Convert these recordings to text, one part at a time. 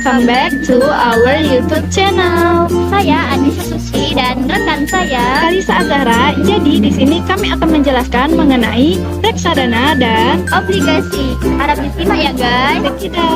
welcome back to our YouTube channel. Saya Anissa Susi dan rekan saya Kalisa Azahra. Jadi di sini kami akan menjelaskan mengenai reksadana dan obligasi. Harap disimak ya guys. Kita.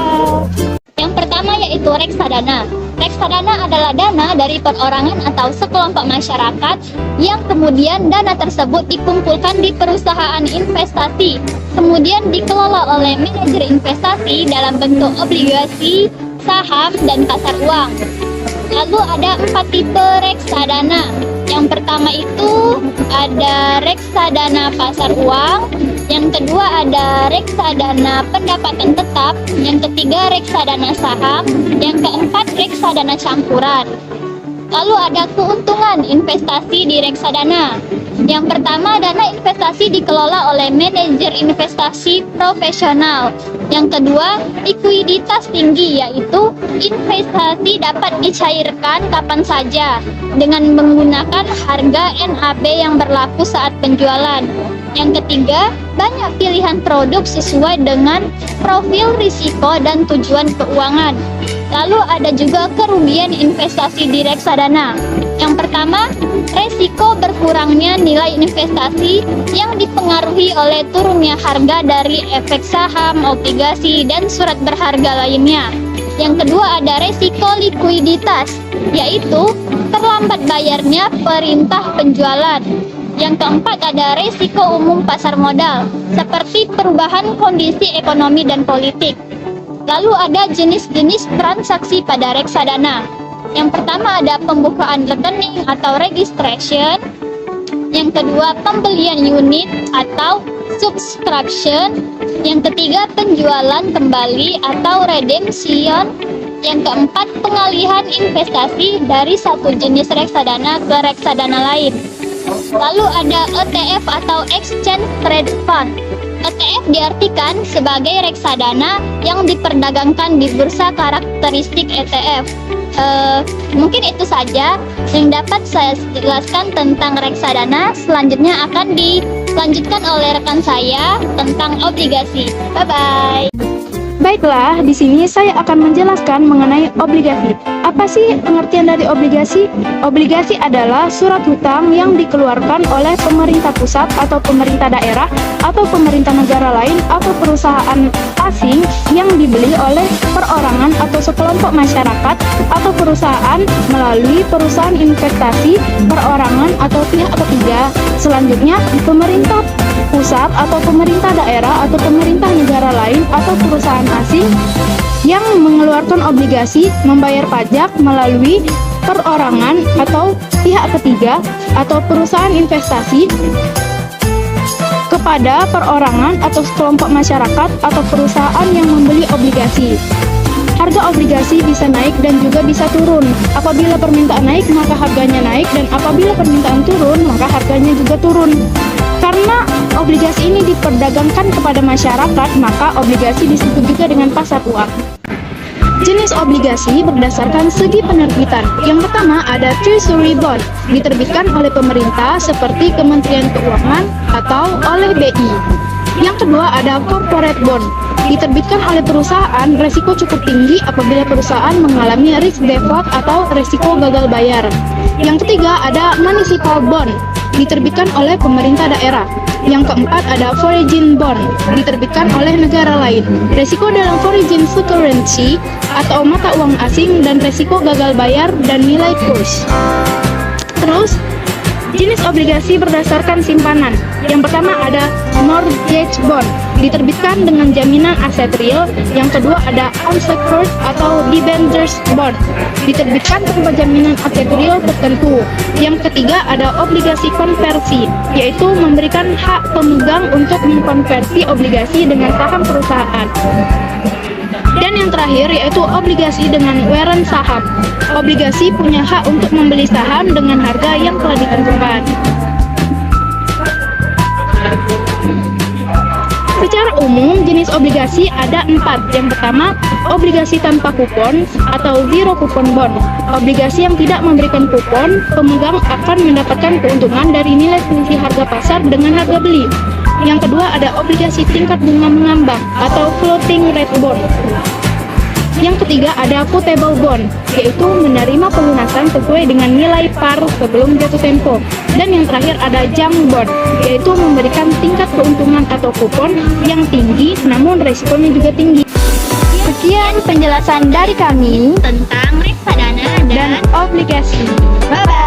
Yang pertama yaitu reksadana. Reksadana adalah dana dari perorangan atau sekelompok masyarakat yang kemudian dana tersebut dikumpulkan di perusahaan investasi, kemudian dikelola oleh manajer investasi dalam bentuk obligasi, saham, dan pasar uang. Lalu ada 4 tipe reksadana. Yang pertama itu ada reksadana pasar uang, yang kedua ada reksadana pendapatan tetap, yang ketiga reksadana saham, yang keempat reksadana campuran. Lalu ada keuntungan investasi di reksadana. Yang pertama, dana investasi dikelola oleh manajer investasi profesional. Yang kedua, likuiditas tinggi, yaitu investasi dapat dicairkan kapan saja dengan menggunakan harga NAB yang berlaku saat penjualan. Yang ketiga, banyak pilihan produk sesuai dengan profil risiko dan tujuan keuangan. Lalu ada juga kerugian investasi di reksadana. Yang pertama, resiko berkurangnya nilai investasi yang dipengaruhi oleh turunnya harga dari efek saham, obligasi, dan surat berharga lainnya. Yang kedua ada resiko likuiditas, yaitu terlambat bayarnya perintah penjualan. Yang keempat ada resiko umum pasar modal, seperti perubahan kondisi ekonomi dan politik. Lalu ada jenis-jenis transaksi pada reksadana. Yang pertama ada pembukaan rekening atau registration. Yang kedua pembelian unit atau subscription. Yang ketiga penjualan kembali atau redemption. Yang keempat pengalihan investasi dari satu jenis reksadana ke reksadana lain. Lalu ada ETF atau Exchange Trade Fund. ETF diartikan sebagai reksadana yang diperdagangkan di bursa karakteristik ETF. Mungkin itu saja yang dapat saya jelaskan tentang reksadana. Selanjutnya akan dilanjutkan oleh rekan saya tentang obligasi. Bye-bye. Baiklah, di sini saya akan menjelaskan mengenai obligasi. Apa sih pengertian dari obligasi? Obligasi adalah surat hutang yang dikeluarkan oleh pemerintah pusat atau pemerintah daerah atau pemerintah negara lain atau perusahaan asing yang dibeli oleh perorangan atau sekelompok masyarakat atau perusahaan melalui perusahaan investasi, perorangan atau pihak ketiga. Selanjutnya, pemerintah pusat atau pemerintah daerah atau pemerintah negara lain atau perusahaan asing yang mengeluarkan obligasi membayar pajak melalui perorangan atau pihak ketiga atau perusahaan investasi kepada perorangan atau sekelompok masyarakat atau perusahaan yang membeli obligasi. Harga obligasi bisa naik dan juga bisa turun. Apabila permintaan naik, maka harganya naik, dan apabila permintaan turun, maka harganya juga turun. Karena obligasi ini diperdagangkan kepada masyarakat, maka obligasi disebut juga dengan pasar uang. Jenis obligasi berdasarkan segi penerbitan. Yang pertama ada Treasury Bond, diterbitkan oleh pemerintah seperti Kementerian Keuangan atau oleh BI. Yang kedua ada Corporate Bond, diterbitkan oleh perusahaan. Resiko cukup tinggi apabila perusahaan mengalami risk default atau resiko gagal bayar. Yang ketiga ada Municipal Bond, diterbitkan oleh pemerintah daerah. Yang keempat ada Foreign Bond, diterbitkan oleh negara lain. Resiko dalam foreign currency atau mata uang asing dan resiko gagal bayar dan nilai kurs. Terus, jenis obligasi berdasarkan simpanan. Yang pertama ada Mortgage Bond, diterbitkan dengan jaminan aset real. Yang kedua ada Unsecured atau Debentures Bond, diterbitkan tanpa jaminan aset real tertentu. Yang ketiga ada obligasi konversi, yaitu memberikan hak pemegang untuk mengkonversi obligasi dengan saham perusahaan. Dan yang terakhir yaitu obligasi dengan warrant saham. Obligasi punya hak untuk membeli saham dengan harga yang telah ditentukan. Secara umum, jenis obligasi ada 4. Yang pertama, obligasi tanpa kupon atau zero coupon bond. Obligasi yang tidak memberikan kupon, pemegang akan mendapatkan keuntungan dari nilai selisih harga pasar dengan harga beli. Yang kedua ada obligasi tingkat bunga mengambang atau floating rate bond. Yang ketiga ada putable bond, yaitu menerima pelunasan sesuai dengan nilai par sebelum jatuh tempo. Dan yang terakhir ada junk bond, yaitu memberikan tingkat keuntungan atau kupon yang tinggi namun resikonya juga tinggi. Sekian penjelasan dari kami tentang reksadana dan Dan obligasi. bye-bye.